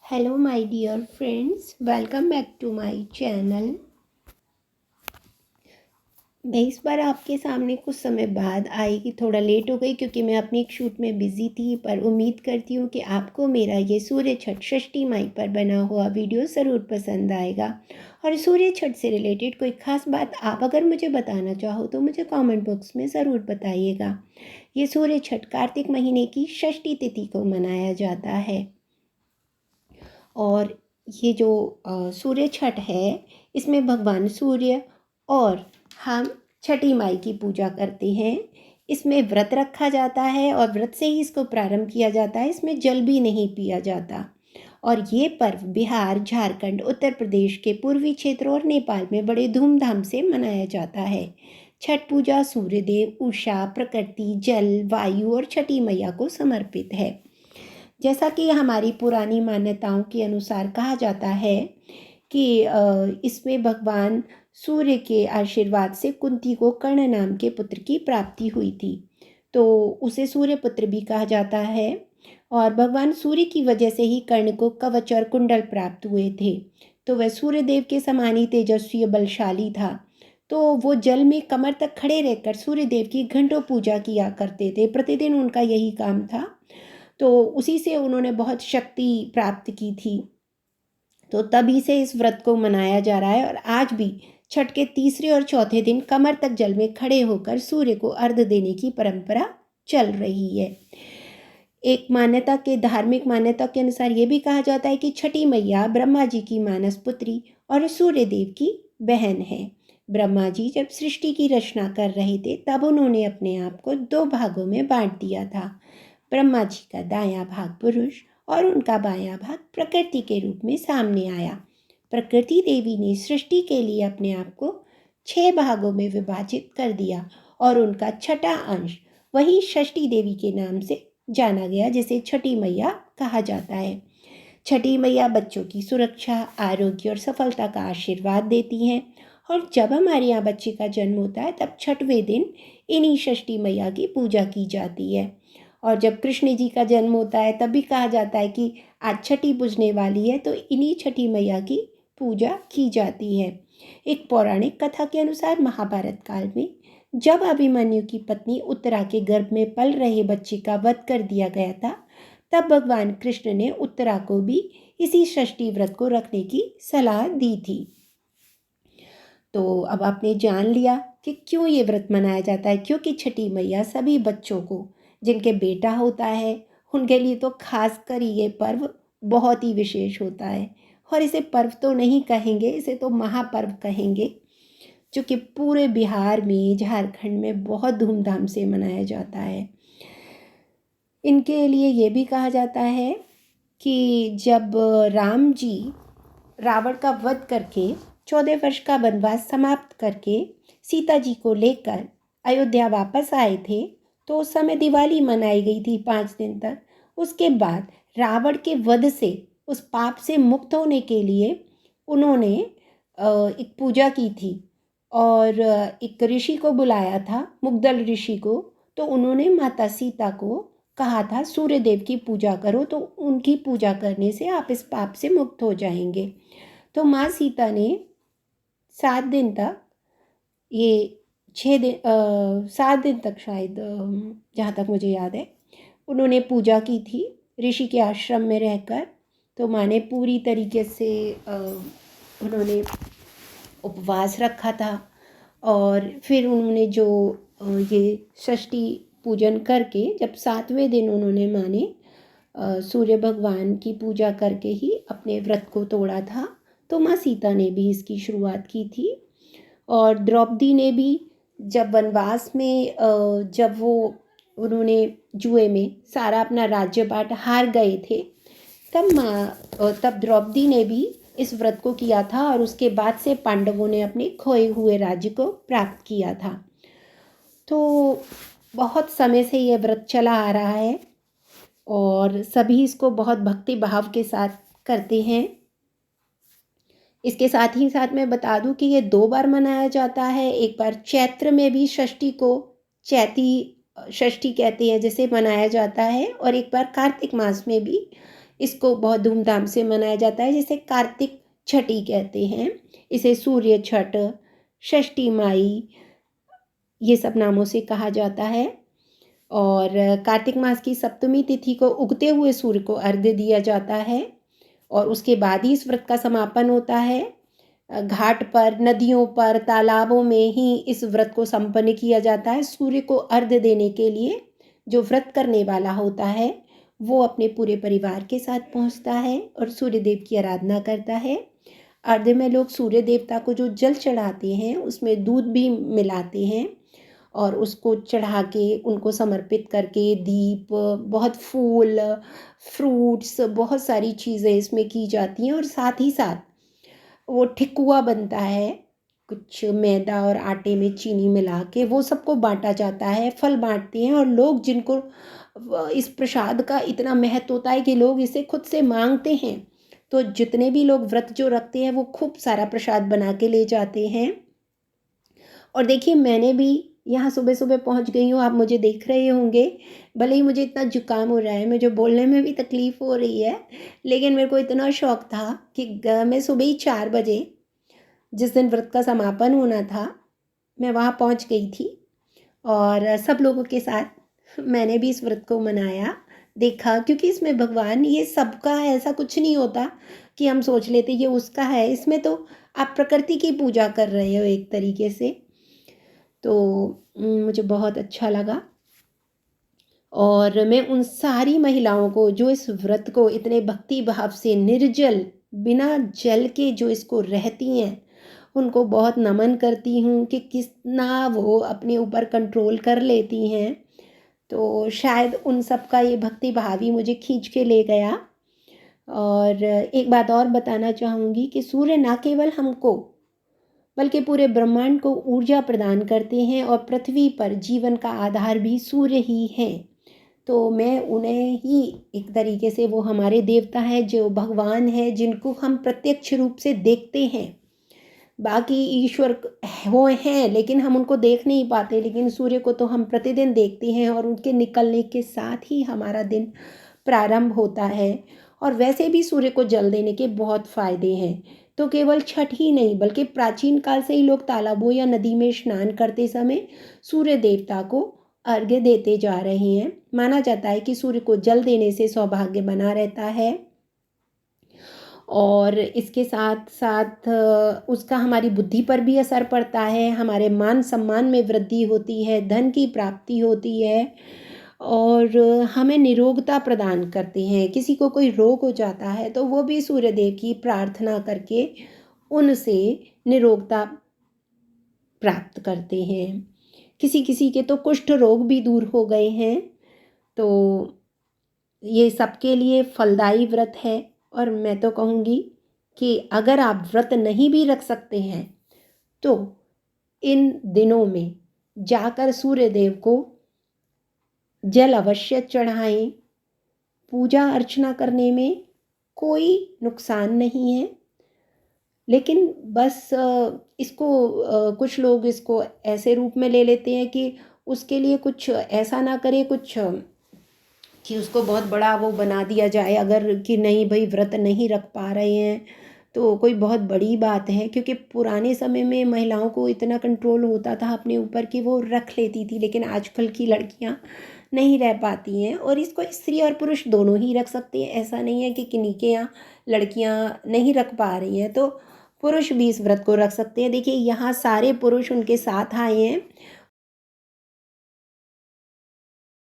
Hello, my dear friends. Welcome back to my channel. मैं इस बार आपके सामने कुछ समय बाद आएगी, थोड़ा लेट हो गई क्योंकि मैं अपनी एक शूट में बिज़ी थी, पर उम्मीद करती हूँ कि आपको मेरा ये सूर्य छठ षष्ठी माई पर बना हुआ वीडियो ज़रूर पसंद आएगा। और सूर्य छठ से रिलेटेड कोई ख़ास बात आप अगर मुझे बताना चाहो तो मुझे कमेंट बॉक्स में ज़रूर बताइएगा। ये सूर्य छठ कार्तिक महीने की षष्ठी तिथि को मनाया जाता है। और ये जो सूर्य छठ है, इसमें भगवान सूर्य और हम छठी माई की पूजा करते हैं। इसमें व्रत रखा जाता है और व्रत से ही इसको प्रारंभ किया जाता है। इसमें जल भी नहीं पिया जाता। और ये पर्व बिहार, झारखंड, उत्तर प्रदेश के पूर्वी क्षेत्रों और नेपाल में बड़े धूमधाम से मनाया जाता है। छठ पूजा सूर्यदेव, उषा, प्रकृति, जल, वायु और छठी मैया को समर्पित है। जैसा कि हमारी पुरानी मान्यताओं के अनुसार कहा जाता है कि इसमें भगवान सूर्य के आशीर्वाद से कुंती को कर्ण नाम के पुत्र की प्राप्ति हुई थी, तो उसे सूर्यपुत्र भी कहा जाता है। और भगवान सूर्य की वजह से ही कर्ण को कवच और कुंडल प्राप्त हुए थे। तो वह सूर्यदेव के समान ही तेजस्वी बलशाली था। तो वो जल में कमर तक खड़े रहकर सूर्यदेव की घंटों पूजा किया करते थे। प्रतिदिन उनका यही काम था। तो उसी से उन्होंने बहुत शक्ति प्राप्त की थी। तो तभी से इस व्रत को मनाया जा रहा है। और आज भी छठ के तीसरे और चौथे दिन कमर तक जल में खड़े होकर सूर्य को अर्घ्य देने की परंपरा चल रही है। एक मान्यता के धार्मिक मान्यता के अनुसार ये भी कहा जाता है कि छठी मैया ब्रह्मा जी की मानस पुत्री और सूर्य देव की बहन है। ब्रह्मा जी जब सृष्टि की रचना कर रहे थे तब उन्होंने अपने आप को दो भागों में बांट दिया था। ब्रह्मा जी का दायां भाग पुरुष और उनका बायां भाग प्रकृति के रूप में सामने आया। प्रकृति देवी ने सृष्टि के लिए अपने आप को 6 भागों में विभाजित कर दिया और उनका छठा अंश वही षष्ठी देवी के नाम से जाना गया, जिसे छठी मैया कहा जाता है। छठी मैया बच्चों की सुरक्षा, आरोग्य और सफलता का आशीर्वाद देती हैं। और जब हमारे यहाँ बच्चे का जन्म होता है तब छठवें दिन इन्हीं षष्ठी मैया की पूजा की जाती है। और जब कृष्ण जी का जन्म होता है तब भी कहा जाता है कि आज छठी पूजने वाली है, तो इन्हीं छठी मैया की पूजा की जाती है। एक पौराणिक कथा के अनुसार महाभारत काल में जब अभिमन्यु की पत्नी उत्तरा के गर्भ में पल रहे बच्चे का वध कर दिया गया था, तब भगवान कृष्ण ने उत्तरा को भी इसी षष्ठी व्रत को रखने की सलाह दी थी। तो अब आपने जान लिया कि क्यों ये व्रत मनाया जाता है। क्योंकि छठी मैया सभी बच्चों को, जिनके बेटा होता है, उनके लिए तो खास कर ये पर्व बहुत ही विशेष होता है। और इसे पर्व तो नहीं कहेंगे, इसे तो महापर्व कहेंगे, जो कि पूरे बिहार में, झारखंड में बहुत धूमधाम से मनाया जाता है। इनके लिए ये भी कहा जाता है कि जब राम जी रावण का वध करके 14 वर्ष का वनवास समाप्त करके सीता जी को लेकर अयोध्या वापस आए थे, तो उस समय दिवाली मनाई गई थी 5 दिन तक। उसके बाद रावण के वध से, उस पाप से मुक्त होने के लिए उन्होंने एक पूजा की थी और एक ऋषि को बुलाया था, मुग्दल ऋषि को। तो उन्होंने माता सीता को कहा था सूर्य देव की पूजा करो, तो उनकी पूजा करने से आप इस पाप से मुक्त हो जाएंगे। तो माँ सीता ने 7 दिन तक, ये 7 दिन तक शायद, जहाँ तक मुझे याद है, उन्होंने पूजा की थी ऋषि के आश्रम में रहकर। तो माँ ने पूरी तरीके से उन्होंने उपवास रखा था। और फिर उन्होंने जो ये षष्ठी पूजन करके जब 7वें दिन उन्होंने माँ ने सूर्य भगवान की पूजा करके ही अपने व्रत को तोड़ा था। तो माँ सीता ने भी इसकी शुरुआत की थी। और द्रौपदी ने भी जब वनवास में जब वो उन्होंने जुए में सारा अपना राज्य बांट हार गए थे, तब द्रौपदी ने भी इस व्रत को किया था और उसके बाद से पांडवों ने अपने खोए हुए राज्य को प्राप्त किया था। तो बहुत समय से यह व्रत चला आ रहा है और सभी इसको बहुत भक्ति भाव के साथ करते हैं। इसके साथ ही साथ मैं बता दूं कि ये 2 बार मनाया जाता है। एक बार चैत्र में भी षष्ठी को चैती षष्ठी कहते हैं, जिसे मनाया जाता है, और एक बार कार्तिक मास में भी इसको बहुत धूमधाम से मनाया जाता है, जिसे कार्तिक छठी कहते हैं। इसे सूर्य छठ, षष्ठी माई, ये सब नामों से कहा जाता है। और कार्तिक मास की सप्तमी तिथि को उगते हुए सूर्य को अर्घ्य दिया जाता है और उसके बाद ही इस व्रत का समापन होता है। घाट पर, नदियों पर, तालाबों में ही इस व्रत को संपन्न किया जाता है। सूर्य को अर्घ्य देने के लिए जो व्रत करने वाला होता है वो अपने पूरे परिवार के साथ पहुंचता है और सूर्य देव की आराधना करता है। अर्घ्य में लोग सूर्य देवता को जो जल चढ़ाते हैं उसमें दूध भी मिलाते हैं और उसको चढ़ा के उनको समर्पित करके दीप, बहुत फूल, फ्रूट्स, बहुत सारी चीज़ें इसमें की जाती हैं। और साथ ही साथ वो ठेकुआ बनता है, कुछ मैदा और आटे में चीनी मिला के वो सबको बांटा जाता है। फल बांटते हैं और लोग जिनको इस प्रसाद का इतना महत्व होता है कि लोग इसे खुद से मांगते हैं, तो जितने भी लोग व्रत जो रखते हैं वो खूब सारा प्रसाद बना के ले जाते हैं। और देखिए, मैंने भी यहाँ सुबह सुबह पहुँच गई हूँ, आप मुझे देख रहे होंगे। भले ही मुझे इतना जुकाम हो रहा है, मुझे बोलने में भी तकलीफ़ हो रही है, लेकिन मेरे को इतना शौक़ था कि मैं सुबह ही 4 बजे, जिस दिन व्रत का समापन होना था, मैं वहाँ पहुँच गई थी और सब लोगों के साथ मैंने भी इस व्रत को मनाया, देखा। क्योंकि इसमें भगवान ये सबका है, ऐसा कुछ नहीं होता कि हम सोच लेते ये उसका है। इसमें तो आप प्रकृति की पूजा कर रहे हो एक तरीके से। तो मुझे बहुत अच्छा लगा और मैं उन सारी महिलाओं को जो इस व्रत को इतने भक्ति भाव से निर्जल, बिना जल के जो इसको रहती हैं, उनको बहुत नमन करती हूँ कि कितना वो अपने ऊपर कंट्रोल कर लेती हैं। तो शायद उन सब का ये भक्ति भाव ही मुझे खींच के ले गया। और एक बात और बताना चाहूँगी कि सूर्य ना केवल हमको बल्कि पूरे ब्रह्मांड को ऊर्जा प्रदान करते हैं और पृथ्वी पर जीवन का आधार भी सूर्य ही है। तो मैं उन्हें ही एक तरीके से, वो हमारे देवता हैं, जो भगवान हैं, जिनको हम प्रत्यक्ष रूप से देखते हैं। बाकी ईश्वर वो हैं लेकिन हम उनको देख नहीं पाते, लेकिन सूर्य को तो हम प्रतिदिन देखते हैं और उनके निकलने के साथ ही हमारा दिन प्रारंभ होता है। और वैसे भी सूर्य को जल देने के बहुत फ़ायदे हैं। तो केवल छठ ही नहीं बल्कि प्राचीन काल से ही लोग तालाबों या नदी में स्नान करते समय सूर्य देवता को अर्घ्य देते जा रहे हैं। माना जाता है कि सूर्य को जल देने से सौभाग्य बना रहता है और इसके साथ साथ उसका हमारी बुद्धि पर भी असर पड़ता है, हमारे मान सम्मान में वृद्धि होती है, धन की प्राप्ति होती है और हमें निरोगता प्रदान करते हैं। किसी को कोई रोग हो जाता है तो वो भी सूर्य देव की प्रार्थना करके उनसे निरोगता प्राप्त करते हैं। किसी किसी के तो कुष्ठ रोग भी दूर हो गए हैं। तो ये सबके लिए फलदायी व्रत है और मैं तो कहूँगी कि अगर आप व्रत नहीं भी रख सकते हैं तो इन दिनों में जाकर सूर्य देव को जल अवश्य चढ़ाएं। पूजा अर्चना करने में कोई नुकसान नहीं है, लेकिन बस इसको कुछ लोग इसको ऐसे रूप में ले लेते हैं कि उसके लिए कुछ ऐसा ना करें, कुछ कि उसको बहुत बड़ा वो बना दिया जाए, अगर कि नहीं भाई व्रत नहीं रख पा रहे हैं तो कोई बहुत बड़ी बात है। क्योंकि पुराने समय में महिलाओं को इतना कंट्रोल होता था अपने ऊपर कि वो रख लेती थी, लेकिन आजकल की लड़कियां नहीं रह पाती हैं और इसको स्त्री और पुरुष दोनों ही रख सकते हैं। ऐसा नहीं है कि किन्हीं के यहाँ लड़कियां नहीं रख पा रही हैं तो पुरुष भी इस व्रत को रख सकते हैं। देखिए, यहाँ सारे पुरुष उनके साथ आए हैं